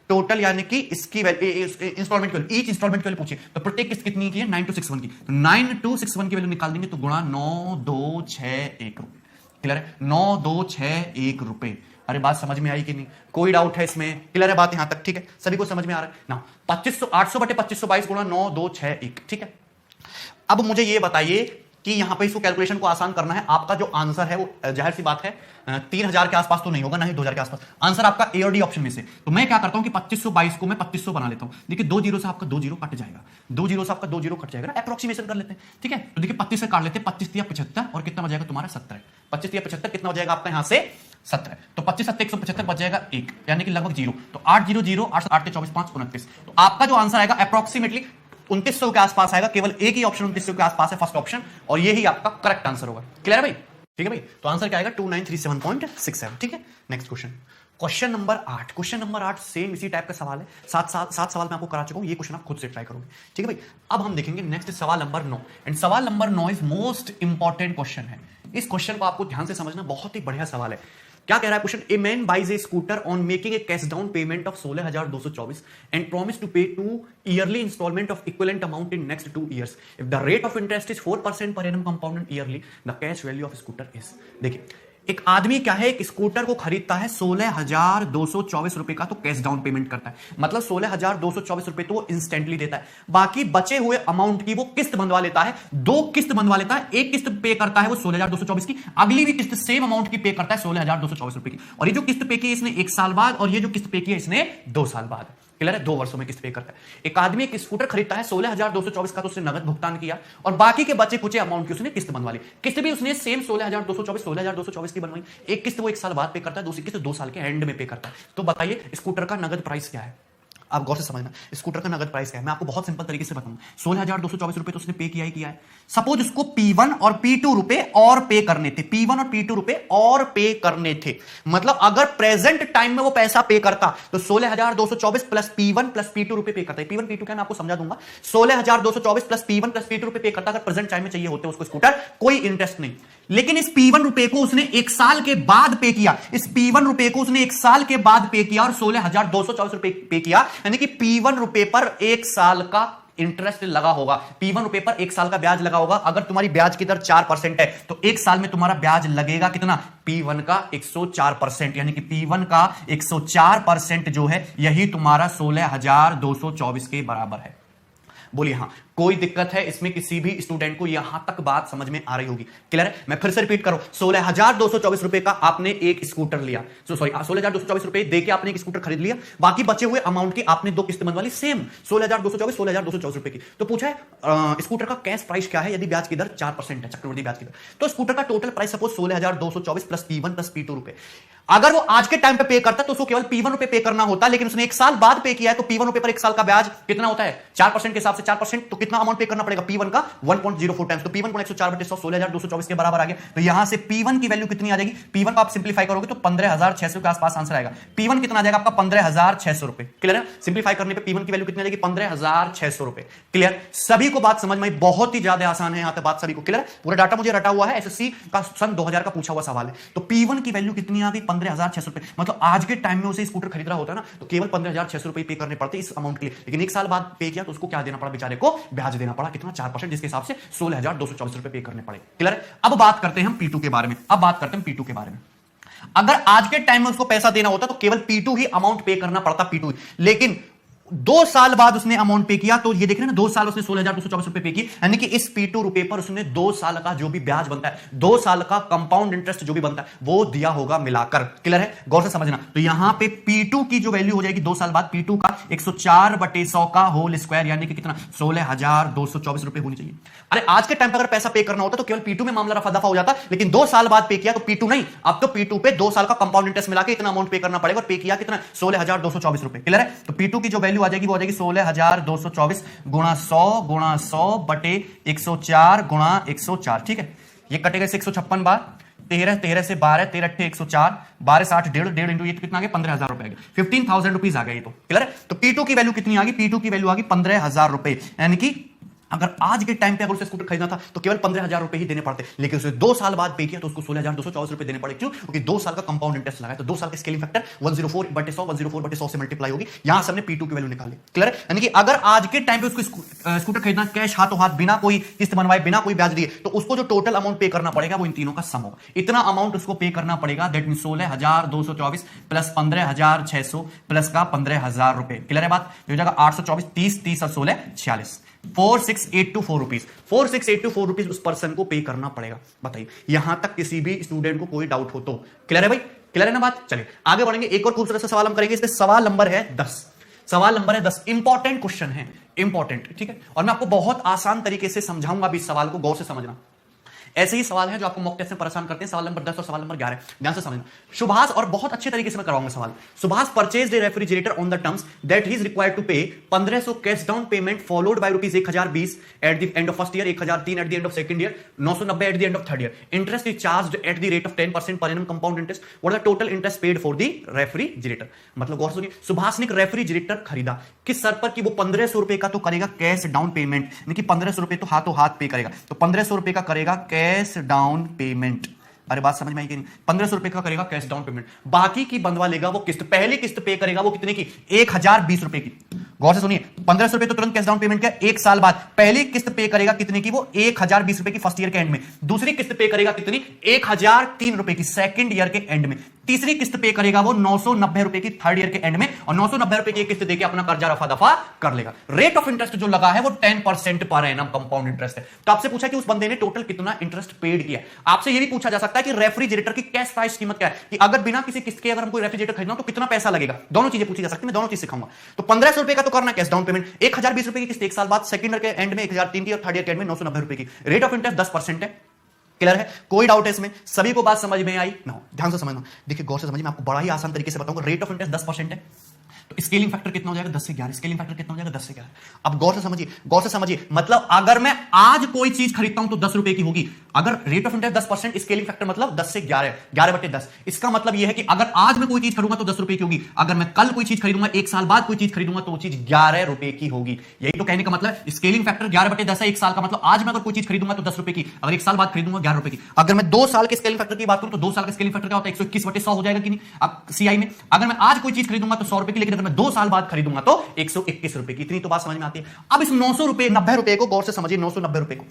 टोटल यानी कि इसकी इंस्टॉलमेंट की ईच इंस्टॉलमेंट की वैल्यू पूछिए तो प्रत्येक किस कितनी की है? 9261 की। तो 9261 की वैल्यू निकाल देंगे तो गुणा 9261 रुपए। क्लियर है? 9261 रुपए। अरे बात समझ में आई कि नहीं? कोई डाउट है इसमें? क्लियर है बात यहां तक? ठीक है, सभी को समझ में आ रहा है ना? 800/2522 गुणा 9261। ठीक है, अब मुझे ये बताइए कि यहां पे इसको कैलकुलेशन को आसान करना है। आपका जो आंसर है वो जाहिर सी बात है 3000 के आसपास तो नहीं होगा, ना ही 2000 के आसपास। आंसर आपका ए और डी ऑप्शन में से। तो मैं क्या करता हूं कि 2522 को मैं 2500 बना लेता हूं। देखिए 2 0 से आपका 2 0 कट जाएगा, 2 0 से आपका 2 0 कट जाएगा, अप्रोक्सीमेशन कर लेते हैं। ठीक है, तो देखिए 25 से काट लेते हैं, 25 × 75 और कितना बचेगा तुम्हारा? 17। 25 × 75 कितना हो जाएगा आपका यहां से? 17। तो 25 7 175 बच जाएगा 1 यानी कि लगभग 0। तो 800 8 8 के 24 5 29। तो आपका जो आंसर आएगा अप्रोक्सीमेटली 2900 के आसपास आएगा। केवल एक ही ऑप्शन 2900 के आसपास है, फर्स्ट ऑप्शन, और यही आपका करेक्ट आंसर होगा। क्लियर है भाई? ठीक है भाई, तो आंसर क्या आएगा 2937.67। ठीक है, next question, question number 8। Question number 8 same इसी टाइप का सवाल है, सात सवाल मैं आपको करा चुका हूं, ये क्वेश्चन आप खुद से ट्राई करोगे। ठीक है भाई, अब हम देखेंगे नेक्स्ट सवाल नंबर 9, एंड सवाल number 9 is most important question है। इस क्वेश्चन को आपको ध्यान से समझना, बहुत ही बढ़िया सवाल है। क्या कह रहा है question, a man buys a scooter on making a cash down payment of 16,224 and promise to pay 2 yearly instalment of equivalent amount in next 2 years। If the rate of interest is 4% per annum compounded yearly, the cash value of scooter is. देखिए, एक आदमी क्या है, एक scooter को खरीदता है 16,224 रुपए का, तो कैश डाउन पेमेंट करता है, मतलब 16,224 रुपए तो वो इंस्टेंटली देता है। बाकी बचे हुए अमाउंट की वो किस्त बंधवा लेता है, 2 किस्त बंधवा लेता है। एक किस्त पे करता है वो 16,224 की, अगली भी किस्त सेम अमाउंट की पे करता है 16,224 रुपए की। और ये जो किस्त पे की इसने 1 साल बाद, और ये जो किस्त पे की है इसने 2 साल बाद। क्लियर है, 2 वर्षों में किस्त पे करता है। एक आदमी एक स्कूटर खरीदता है 16,224 का, तो उसने नगद भुगतान किया, और बाकी के बचे कुछ अमाउंट की उसने किस्त बनवा ली। किस्त भी उसने सेम 16,224 की बनवाई। एक किस्त वो 1 साल बाद पे करता है, दूसरी किस्त 2 साल के एंड में पे करता है। तो बताइए स्कूटर का नगद प्राइस क्या है, आप गौर से समझना। स्कूटर का नगद प्राइस क्या है, मैं आपको बहुत सिंपल तरीके से बताऊंगा। 16,224 रुपए तो उसने पे किया ही किया है। सपोज उसको P1 और P2 रुपए और पे करने थे, P1 और P2 रुपए और पे करने थे। मतलब अगर प्रेजेंट टाइम में वो पैसा पे करता तो 16,224 प्लस P1 प्लस P2 रुपए पे करता है। P1 P2 क्या मैं आपको समझा दूंगा। 16,224 प्लस P1 प्लस P2 रुपए पे करता अगर प्रेजेंट टाइम में चाहिए होते उसको स्कूटर, कोई इंटरेस्ट नहीं। लेकिन इस P1 रुपए को उसने 1 साल के बाद पे किया, इस P1 रुपए को उसने 1 साल के बाद पे किया और 16,224 रुपए पे किया, यानी कि P1 रुपए पर 1 साल का इंटरेस्ट लगा होगा। P1 रुपए पर 1 साल का ब्याज लगा होगा। अगर तुम्हारी ब्याज की दर 4% है तो 1 साल में तुम्हारा ब्याज लगेगा कितना, P1 का 104%, यानी कि P1 का 104% जो है यही तुम्हारा 16,224 के बराबर है। बोलिए हाँ, कोई दिक्कत है इसमें, किसी भी स्टूडेंट को यहां तक बात समझ में आ रही होगी। क्लियर है, मैं फिर से रिपीट करूं, 16,224 रुपए का आपने एक स्कूटर लिया, 16,224 रुपए देके आपने एक स्कूटर खरीद लिया, बाकी बचे हुए अमाउंट की आपने 2 किस्त बनवा ली, सेम 16,224 रुपए की। तो पूछा है स्कूटर का कैश प्राइस क्या है यदि ब्याज की दर 4% है, चक्रवृद्धि ब्याज की दर। तो स्कूटर का total price suppose 16,224 plus P1 plus P2 रुपए। अगर वो आज के टाइम पे पे करता तो उसको केवल P1 रुपए पे करना होता, लेकिन उसने 1 साल बाद पे किया है, तो P1 रुपए पर 1 साल का ब्याज कितना होता है, 4% के हिसाब से 4%, तो कितना अमाउंट पे करना पड़ेगा P1 का 1.04 टाइम्स, तो P1 104/100 16,224 के बराबर आ गया। तो यहां से P1 की वैल्यू कितनी आ जाएगी, P1 को आप सिंपलीफाई करोगे तो 15,600 के आसपास आंसर आएगा। P1 कितना आ जाएगा आपका 15,600 रुपए। क्लियर है, सिंपलीफाई करने पे P1 की वैल्यू कितनी आ जाएगी 15,600 रुपए। क्लियर, सभी को बात समझ में, बहुत ही ज्यादा आसान है, यहां तक बात सभी को क्लियर है। पूरा डाटा मुझे रटा हुआ है, एसएससी का सन 2000 का पूछा हुआ सवाल है। तो P1 की वैल्यू कितनी आ गई 15,600 रुपए। मतलब आज के टाइम में उसे स्कूटर खरीद रहा होता है ना, तो केवल 15,600 रुपए पे करने पड़ते इस अमाउंट के लिए, लेकिन 1 साल बाद पे किया तो उसको क्या देना पड़ा, बेचारे को ब्याज देना पड़ा कितना, 4%, जिसके हिसाब से 16,224 रुपए पे करने पड़े। क्लियर है, अब बात करते हैं हम P2 के बारे में। अब बात करते हैं P2 के बारे में। अगर आज के टाइम में उसको पैसा देना होता तो केवल P2 ही अमाउंट पे करना पड़ता, P2, लेकिन 2 साल बाद उसने अमाउंट पे किया, तो ये देख रहे हैं ना, 2 साल उसने 16,224 रुपए पे की, यानी कि इस P2 रुपए पर उसने 2 साल का जो भी ब्याज बनता है, 2 साल का कंपाउंड इंटरेस्ट जो भी बनता है वो दिया होगा मिलाकर। क्लियर है, गौर से समझना। तो यहां पे P2 की जो वैल्यू हो जाएगी 2 साल बाद, P2 का 104/100 का होल स्क्वायर, यानी कि कितना 16,224 रुपए होनी चाहिए। अरे आज के टाइम पर अगर पैसा पे करना होता तो केवल P2 में मामला रफा दफा हो जाता, लेकिन 2 साल बाद पे किया तो P2 नहीं, अब तो P2 पे 2 साल का कंपाउंड इंटरेस्ट मिला के इतना अमाउंट पे करना पड़ेगा, और पे किया कितना 16,224 रुपए। क्लियर है, तो P2 की जो वैल्यू आ जाएगी वो आ जाएगी 16,224 गुणा 100 बटे 104 गुणा 104। ठीक है, ये कटेगा 156 बार, 13 से 12, 13 104, 12 60, 1.5 इंटू ये कितना आ गया 15,000 रुपए आ गया, 15,000 रुपीज आ गया ये। तो क्लियर है, तो P2 की वैल्यू कितनी आ गई, P2 की वैल्यू आ गई 15,000 रुपए, यानी कि अगर आज के टाइम पे अगर उसे स्कूटर खरीदना था तो केवल 15,000 रुपए ही देने पड़ते, लेकिन उसे 2 साल बाद पे किया तो उसको 16,224 रुपए देने पड़े। क्यों, क्योंकि 2 साल का कंपाउंड इंटरेस्ट लगा है, तो 2 साल का स्केलिंग फैक्टर 104/100 से मल्टीप्लाई होगी, यहां से हमने P2 की वैल्यू निकाली। क्लियर है, यानी कि अगर आज के टाइम पे उसको स्कूटर खरीदना कैश हाथों हाथ, बिना कोई किस्त बनवाए, बिना कोई ब्याज दिए, तो उसको जो टोटल अमाउंट पे करना पड़ेगा वो इन तीनों का सम होगा। इतना अमाउंट उसको पे करना पड़ेगा, दैट मीन 16,224 प्लस 15,600 प्लस का 15,000 रुपए। क्लियर है बात, जो हो जाएगा 824, 30 और 16 46, 46,824 रुपीज, 46,824 रुपीज उस पर्सन को पे करना पड़ेगा। बताइए, यहां तक किसी भी स्टूडेंट को कोई डाउट हो तो क्लियर है भाई, क्लियर है ना बात। चलिए आगे बढ़ेंगे, एक और खूबसूरत सा सवाल हम करेंगे। इसमें सवाल नंबर है 10, सवाल नंबर है 10, इंपॉर्टेंट क्वेश्चन है, इंपॉर्टेंट। ठीक है, और मैं आपको बहुत आसान तरीके से समझाऊंगा भी इस सवाल को, गौर से समझना। ऐसे ही सवाल है जो आपको मॉक टेस्ट में परेशान करते हैं, सवाल नंबर 10 और सवाल नंबर 11। ध्यान से समझना। सुभाष, और बहुत अच्छे तरीके से मैं कराऊंगा सवाल। Subhash purchase the refrigerator on the terms that he is required to pay 1500 cash down payment followed by rupees 1020 at the end of first year, 1003 at the end of second year, 990 at the end of third year. Interest is charged at the rate of 10% per annum compound interest. What the total interest paid for the refrigerator. मतलब गौर से सुनिए, सुभाष ने एक refrigerator खरीदा, किस शर्त पर कि वो 1500 रुपए का तो करेगा कैश डाउन पेमेंट, यानी कि 1500 रुपए तो हाथों हाथ पे करेगा, तो 1500 रुपए का करेगा कैश डाउन पेमेंट। अरे बात समझ में आई कि नहीं? 1500 रुपए का करेगा कैश डाउन पेमेंट, बाकी की बंधवा लेगा वो किस्त। पहली किस्त पे करेगा वो कितने की? 1020 रुपए की। गौर से सुनिए, 1500 रुपए तो तुरंत कैश डाउन पेमेंट किया, एक साल बाद पहली किस्त पे करेगा कितने की? वो 1020 रुपए की फर्स्ट ईयर के एंड में। दूसरी किस्त पे करेगा कितनी? 1003 रुपए की सेकंड ईयर के एंड में। तीसरी किस्त पे करेगा वो 990 रुपए की थर्ड ईयर के एंड में, और 990 रुपए की किस्त देके अपना कर्जा रफा दफा कर लेगा। रेट ऑफ इंटरेस्ट जो लगा है वो 10% पर एनम कंपाउंड इंटरेस्ट है। तो आपसे पूछा कि उस बंदे ने टोटल कितना इंटरेस्ट पेड किया। आपसे ये भी पूछा जा सकता है कि रेफ्रिजरेटर की कैश प्राइस कीमत क्या है, कि अगर बिना किसी किस्त के अगर हम कोई रेफ्रिजरेटर खरीदना तो कितना पैसा लगेगा। दोनों चीजें पूछी जा सकती है, मैं दोनों चीज सिखाऊंगा। तो 1500 रुपए का तो करना कैश डाउन पेमेंट, 1020 रुपए की किस्त एक साल बाद, सेकंड ईयर के एंड में 1003 की, और थर्ड ईयर के एंड में 990 रुपए की। रेट ऑफ इंटरेस्ट 10% है। क्लियर है? कोई डाउट है इसमें? सभी को बात समझ में आई ना? ध्यान से समझना, देखिए गौर से समझिए, मैं आपको बड़ा ही आसान तरीके से बताऊंगा। रेट ऑफ इंटरेस्ट 10% है, तो स्केलिंग फैक्टर कितना हो जाएगा? 10 से 11। स्केलिंग फैक्टर कितना हो जाएगा? 10 से 11। अब गौर से समझिए, गौर से समझिए, मतलब अगर मैं आज कोई चीज खरीदता हूं तो 10 रुपए की होगी। अगर rate of interest 10%, scaling factor मतलब 10 से 11, 11/10। इसका मतलब यह है कि अगर आज मैं कोई चीज खरीदूंगा तो 10 रुपए की होगी, अगर मैं कल कोई चीज खरीदूंगा, एक साल बाद कोई चीज खरीदूंगा तो वो चीज 11 रुपए की होगी। यही तो कहने का मतलब, स्केलिंग फैक्टर 11/10 है एक साल का। मतलब आज मैं अगर कोई चीज खरीदूंगा तो 10 रुपए की, अगर एक साल बाद खरीदूंगा 11 रुपए की। अगर मैं 2 साल के स्केलिंग फैक्टर की बात करूं तो 2 साल का स्केलिंग फैक्टर क्या होता है? 121/100 हो जाएगा कि नहीं? अब सीआई में अगर मैं आज कोई चीज खरीदूंगा तो 100 रुपए की, लेकिन अगर मैं 2 साल बाद खरीदूंगा तो 121 रुपए की। इतनी तो बात समझ में आती है। अब इस 990 रुपए को गौर से समझिए, 990 रुपए को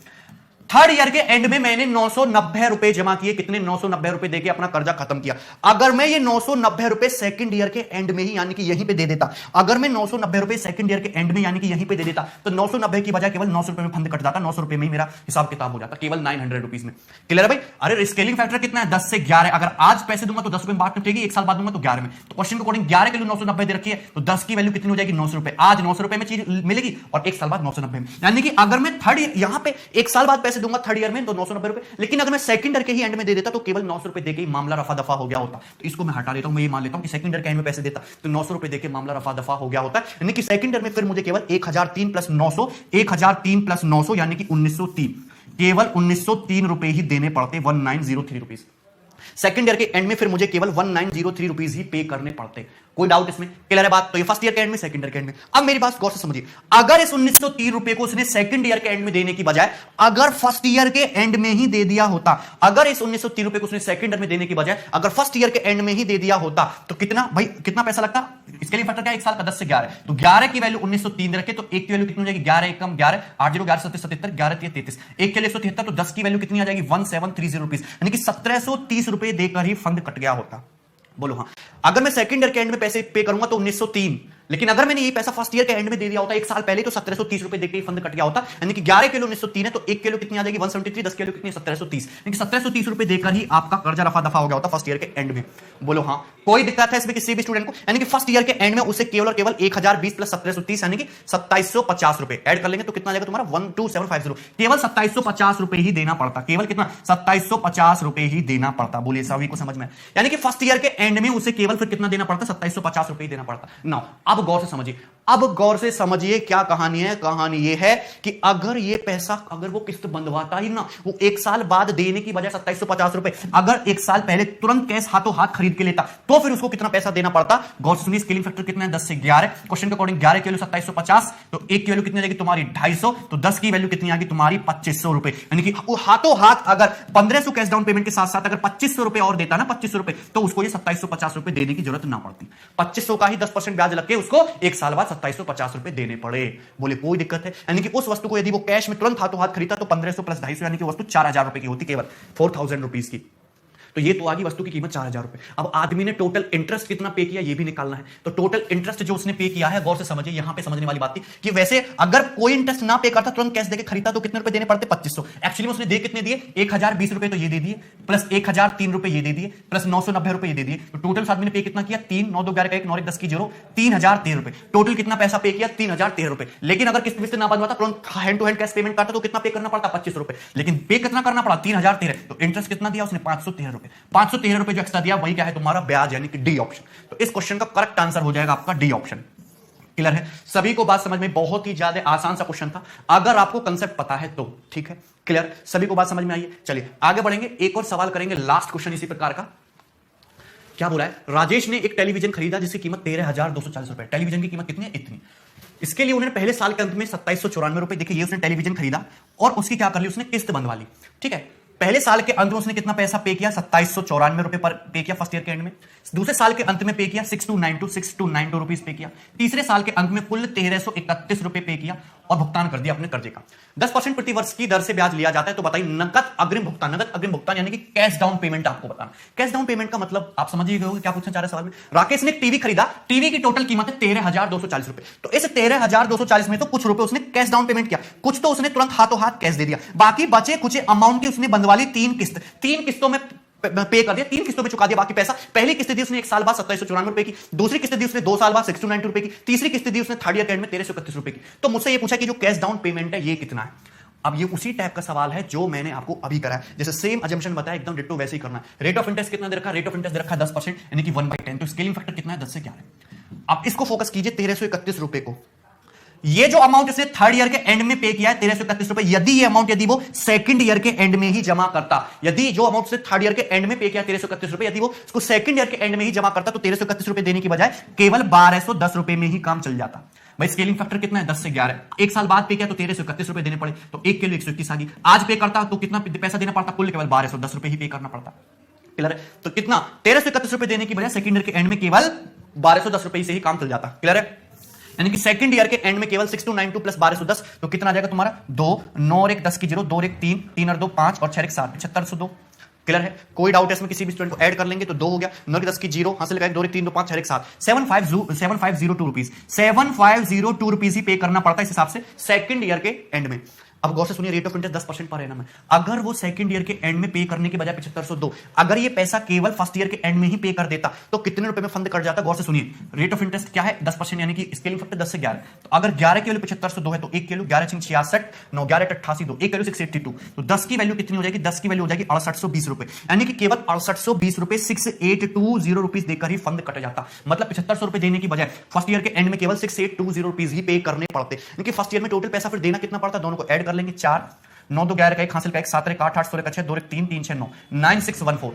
थर्ड ईयर के एंड में मैंने 990 रुपए जमा किए। कितने? 990 रुपए देके अपना कर्जा खत्म किया। अगर मैं ये 990 रुपए सेकंड ईयर के एंड में ही, यानी कि यहीं पे दे देता, अगर मैं 990 रुपए सेकंड ईयर के एंड में यानी कि यहीं पे दे देता, तो 990 की बजाय केवल 900 रुपए में फंड कट जाता, 900 रुपए में ही मेरा हिसाब किताब हो जाता, केवल 900 रुपीज में। क्लियर है भाई? अरे स्केलिंग फैक्टर कितना है? 10 से 11। अगर आज पैसे दूंगा तो 10 रुपए में बात निपटेगी, एक साल बाद दूंगा तो 11 में। तो क्वेश्चन के अकॉर्डिंग 11 के लिए 990 दे रखी है, तो 10 की वैल्यू कितनी हो जाएगी? 900 रुपए। आज 900 रुपए में चीज मिलेगी और एक साल बाद 990 में। यानी कि अगर मैं थर्ड ईयर, यहां पे एक साल बाद पैसे दूंगा थर्ड ईयर में तो 990 रुपए, लेकिन अगर मैं सेकंड ईयर के ही एंड में दे देता तो केवल 900 रुपए देके ही मामला रफा दफा हो गया होता। तो इसको मैं हटा देता हूं, मैं ये मान लेता हूं कि सेकंड ईयर के एंड में पैसे देता तो 900 रुपए देके मामला रफा दफा हो गया होता। यानी कि सेकंड ईयर में फिर मुझे केवल 1003 प्लस 900, 1003 प्लस 900 यानी कि 1903, केवल 1903 रुपए ही देने पड़ते, 1903 रुपीज। सेकंड ईयर के एंड में फिर मुझे केवल 1903 रुपीज ही पे करने पड़ते। कोई डाउट इसमें? क्लियर है बात? तो ये फर्स्ट ईयर के एंड में, सेकंड ईयर के एंड में। अब मेरी बात गौर से समझिए, अगर इस 1903 रुपए को उसने सेकंड ईयर के एंड में देने की बजाय अगर फर्स्ट ईयर के एंड में ही दे दिया होता, अगर इस 1903 रुपए को उसने सेकंड ईयर में देने की बजाय अगर फर्स्ट ईयर के एंड में ही दे दिया होता, तो कितना भाई, कितना पैसा लगता? इसके लिए फैक्टर क्या? एक साल का 10 से 11, तो 11 की वैल्यू 1903 रखे तो एक की वैल्यू कितनी हो जाएगी? 11 एकम 11, 8 0 11 77 77, 11 3 33, एक के लिए 173, तो 10 की वैल्यू कितनी आ जाएगी? 1730 रुपीज, यानी कि 1730 रुपए देकर ही फंड कट गया होता। बोलो हाँ। अगर मैं सेकंड ईयर के एंड में पैसे पे करूंगा तो 1903, लेकिन अगर मैंने ये पैसा फर्स्ट ईयर के एंड में दे दिया होता एक साल पहले तो 1730 रुपए देके फंड कट गया होता। यानी कि 11 किलो 1903 है तो 1 किलो कितनी आ जाएगी? 173, 10 किलो कितनी? 1730, यानी कि 1730 रुपए देकर ही आपका कर्जा रफा दफा हो गया होता फर्स्ट ईयर के एंड में। बोलो हाँ। कोई दिक्कत है इसमें किसी भी स्टूडेंट को? यानी कि फर्स्ट ईयर के एंड में उसे केवल और केवल 1020 प्लस 1730 यानी कि 2750 रुपए ऐड कर लेंगे तो कितना आ जाएगा तुम्हारा? 12750, केवल 2750 रुपए ही देना पड़ता। केवल कितना? 2750 रुपए ही देना पड़ता। बोलिए सभी को समझ में? यानी कि फर्स्ट ईयर के एंड में उसे केवल फिर कितना देना पड़ता? 2750 रुपए ही देना पड़ता। नाउ अब गौर से समझिए, अब गौर से समझिए क्या कहानी है। कहानी यह है कि अगर ये पैसा, अगर वो किस्त बंधवाता ही ना, वो एक साल बाद देने की बजाय 2750 रुपए अगर एक साल पहले तुरंत कैश हाथों हाथ खरीद के लेता तो फिर उसको कितना पैसा देना पड़ता? गौर से सुनिए, स्केलिंग फैक्टर कितना है? 10 से 11। क्वेश्चन के अकॉर्डिंग 11 की वैल्यू 2750, तो एक की वैल्यू कितनी आ जाएगी तुम्हारी? 250, तो 10 की वैल्यू कितनी आ गई तुम्हारी? 2500 रुपए। यानी कि वो हाथों हाथ अगर 1500 कैश डाउन पेमेंट के साथ साथ अगर 2500 रुपए और देता ना, 2500 रुपए, तो उसको ये 2750 रुपए देने की जरूरत ना पड़ती। 2500 का ही 10% ब्याज लग के उसको एक साल बाद 2750 रुपए देने पड़े। बोले कोई दिक्कत है? यानी कि उस वस्तु को यदि वो कैश में तुरंत हाथों हाथ खरीदता तो 1500 प्लस 250 यानी कि वस्तु 4000 रुपए की होती, केवल 4000 रुपीज की। तो ये तो आ गई वस्तु की कीमत 4,000 रुपए। अब आदमी ने टोटल इंटरेस्ट कितना पे किया ये भी निकालना है। तो टोटल इंटरेस्ट जो उसने पे किया है, गौर से समझिए, यहां पे समझने वाली बात थी कि वैसे अगर कोई इंटरेस्ट ना पे करता, तुरंत कैश देके खरीदता, तो कितने रुपए देने पड़ते? 2500। एक्चुअली में उसने दे कितने दिए? 1020 रुपए तो ये दे दिए, प्लस 1003 रुपए ये दे दिए, प्लस 990 रुपए ये दे दिए। तो टोटल आदमी ने पे कितना किया? 3 9 2 11 का 1 9 1 10 की 0, 3013 रुपए। टोटल कितना पैसा पे किया? 3013 रुपए। लेकिन अगर किस्त ना बनवाता, तुरंत hand to hand cash payment करता, तो कितना पे करना पड़ता? 2500 रुपए। लेकिन पे कितना करना पड़ा? 3013। तो इंटरेस्ट कितना दिया उसने? 513 रुपए। 513 रुपए जो एक्स्ट्रा दिया वही क्या है? तुम्हारा ब्याज, यानी कि डी ऑप्शन। तो इस क्वेश्चन का करेक्ट आंसर हो जाएगा आपका डी ऑप्शन। क्लियर है? सभी को बात समझ में? बहुत ही ज्यादा आसान सा क्वेश्चन था, अगर आपको कंसेप्ट पता है तो। ठीक है, क्लियर? सभी को बात समझ में आई है? चलिए आगे बढ़ेंगे, एक और सवाल करेंगे, लास्ट क्वेश्चन इसी प्रकार का। क्या बोला है? राजेश ने एक टेलीविजन खरीदा जिसकी कीमत 13,240 रुपए। टेलीविजन की कीमत कितनी है? इतनी। इसके लिए उन्होंने पहले साल के अंत में 2794 रुपए, देखिए ये उसने टेलीविजन खरीदा और उसकी क्या कर ली उसने? किस्त बंधवा ली। ठीक है, पहले साल के अंत में उसने कितना पैसा पे किया? 2794 रुपए पर पे किया फर्स्ट ईयर के एंड में। दूसरे साल के अंत में पे किया 6292 रुपीस पे किया। तीसरे साल के अंत में कुल 1331 रुपए पे किया और भुगतान कर दिया अपने कर्जे का। 10% प्रति वर्ष की दर से ब्याज लिया जाता है। तो बताइए, नकद अग्रिम भुगतान यानी कि कैश डाउन पेमेंट आपको बताना। कैश डाउन पेमेंट का मतलब आप समझिए क्या पूछना चाह रहे सवाल में। राकेश ने एक टीवी खरीदा, टीवी की टोटल कीमत है 13,240 रुपए। तो इस 13,240 में तो कुछ रुपए उसने कैश डाउन पेमेंट किया, कुछ तो उसने तुरंत हाथों हाथ कैश दे दिया, बाकी बचे कुछ अमाउंट की उसने बंधवा ली 3 किस्तों में पे कर दिया, 3 किस्तों में चुका दिया बाकी पैसा। पहली किस्त दी उसने 1 साल बाद 2794 रुपए की, दूसरी किस्त दी उसने 2 साल बाद 692 रुपए की, तीसरी किस्त दी उसने थर्ड ईयर के एंड में 1331 रुपए की। तो मुझसे ये पूछा कि जो कैश डाउन पेमेंट है ये कितना है। अब ये उसी टाइप का सवाल है जो मैंने आपको अभी करा है, जैसे सेम अजम्पशन बताया एकदम डिट्टो वैसे ही करना है। रेट ऑफ इंटरेस्ट कितना दे रखा है? रेट ऑफ इंटरेस्ट दे रखा है 10%, यानी कि 1/10। तो स्केलिंग फैक्टर कितना है? 10 से 11। अब इसको फोकस कीजिए 1331 रुपए को। ये जो अमाउंट इसने थर्ड ईयर के एंड में पे किया है 1331 रुपए, यदि वो सेकंड ईयर के एंड में ही जमा करता, यदि जो अमाउंट से थर्ड ईयर के एंड में पे किया 1331 रुपए, यदि वो उसको सेकंड ईयर के एंड में ही जमा करता, तो 1331 रुपए देने की बजाय केवल 1210 रुपए में ही काम चल जाता। भाई स्केलिंग फैक्टर कितना है? 10 से 11। 1 साल बाद पे किया तो 1331 रुपए देने पड़े, तो 1 किलो 121 आ गई। आज पे करता तो कितना पैसा देना पड़ता? कुल केवल 1210 रुपए ही पे करना पड़ता। क्लियर है? तो कितना 1331 रुपए देने की बजाय सेकंड ईयर के एंड में केवल 1210 रुपए से ही काम चल जाता। क्लियर है? यानी कि सेकंड ईयर के एंड में केवल 6292 प्लस 1210, तो कितना आ जाएगा तुम्हारा? 2 9 और 1 10 की 0, 2 और 1 3, 3 और 2 5 और 6 और 1 7, 7602। क्लियर है? कोई डाउट है इसमें? किसी भी स्टूडेंट को ऐड कर लेंगे तो 2 हो गया, 9 की 10 की 0, हासिल लगाए 2 1 3 2 5 6 1 7, 7502 रुपीज, 7502 रुपीज ही पे करना पड़ता है इस हिसाब से सेकंड ईयर के एंड में। अब गौर से सुनिए, rate of interest 10% per annum है। अगर वो सेकंड ईयर के एंड में पे करने के बजाय 7502, अगर ये पैसा केवल फर्स्ट ईयर के एंड में ही पे कर देता तो कितने रुपए में फंड कट जाता? गौर से सुनिए, रेट ऑफ इंटरेस्ट क्या है? 10%, यानी कि स्केलिंग फैक्टर 10 से 11। तो अगर 11 की वैल्यू 7502 है तो 1 किलो 11 66, 9 11 88 2, 1 किलो 682, तो 10 की वैल्यू कितनी हो जाएगी? 10 की वैल्यू हो जाएगी 6820 रुपए, यानी कि केवल 6820 रुपए 6820 रुपीज देकर ही फंड कट जाता। मतलब 7500 रुपए देने की बजाय फर्स्ट ईयर के एंड में केवल 6820 रुपीज ही पे करने पड़ते, क्योंकि फर्स्ट ईयर में टोटल पैसा फिर देना कितना पड़ता? दोनों को ऐड कर लेंगे, 4 9 2 11 का 1, हासिल का 1 7 1 8 8 16 का 6 2 1 3 3 6 9, 9614।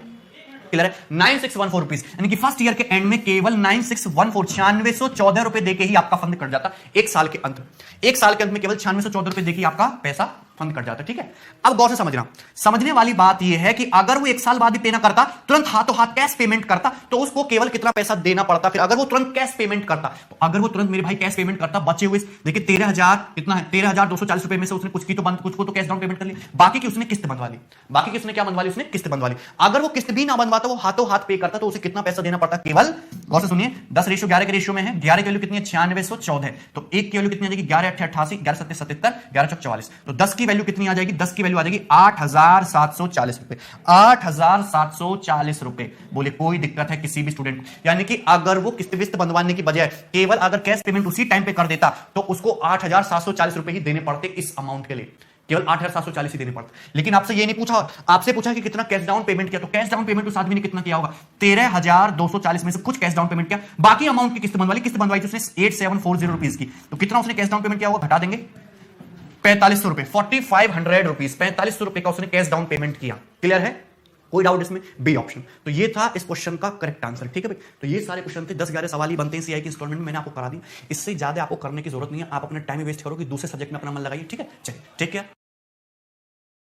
क्लियर है? 9614 रुपीज, यानी कि फर्स्ट ईयर के एंड में केवल 9614 9614 रुपए देके ही आपका फंड कट जाता। एक साल के अंत में केवल 9614 रुपए देके आपका पैसा फंड कट जाता है। ठीक है, अब गौर से समझने वाली बात यह है कि अगर वो 1 साल बाद भी पे ना करता, तुरंत हाथों हाथ कैश पेमेंट करता, तो उसको केवल कितना पैसा देना पड़ता? फिर अगर वो तुरंत कैश पेमेंट करता, तो अगर वो तुरंत मेरे भाई कैश पेमेंट करता, बचे हुए देखिए 13,000 कितना है? 13,240 रुपए में से उसने कुछ को तो कैश डाउन पेमेंट कर ली, बाकी की उसने किस्त बंधवा ली। बाकी की उसने क्या बंधवा ली? उसने किस्त बंधवा ली। अगर वो किस्त भी ना बनवाता, वो हाथों हाथ पे करता, तो उसे कितना पैसा देना पड़ता? केवल गौर से सुनिए, 10:11 के रेशियो में है। 11 की वैल्यू कितनी है? 9614, तो 1 की वैल्यू कितनी आ जाएगी? 11 8 88, 11 7 77, 11 4 44, तो 10 की वैल्यू कितनी आ जाएगी? 10 की वैल्यू आ जाएगी 8740 रुपए, 8740 रुपए। बोले कोई दिक्कत है किसी भी स्टूडेंट को? यानी कि अगर वो किस्त विस्त बंधवाने की बजाय केवल अगर कैश पेमेंट उसी टाइम पे कर देता, तो उसको 8740 रुपए ही देने पड़ते इस अमाउंट के लिए, केवल 8740 ही देने पड़ते। लेकिन आपसे ये नहीं पूछा, आपसे पूछा कि कितना कैश डाउन पेमेंट किया, तो कैश डाउन पेमेंट उस आदमी ने कितना किया होगा? 13,240 में से कुछ कैश डाउन पेमेंट किया, बाकी अमाउंट की किस्त बनवाई उसने 8740 रुपीज की, तो कितना उसने कैश डाउन पेमेंट किया होगा? घटा देंगे 4500 रुपए, 4500 रुपीज, 4500 रुपए का उसने कैश डाउन पेमेंट किया। क्लियर है? कोई डाउट इसमें? B option. तो ये था इस क्वेश्चन का करेक्ट आंसर। ठीक है भाई, तो ये सारे क्वेश्चन थे, 10-11 सवाल ही बनते हैं सीआई की इंस्टॉलमेंट में, मैंने आपको करा दी। इससे ज्यादा आपको करने की जरूरत नहीं है, आप अपना टाइम वेस्ट करो कि दूसरे सब्जेक्ट में अपना मन लगाइए। ठीक है, चलिए टेक केयर।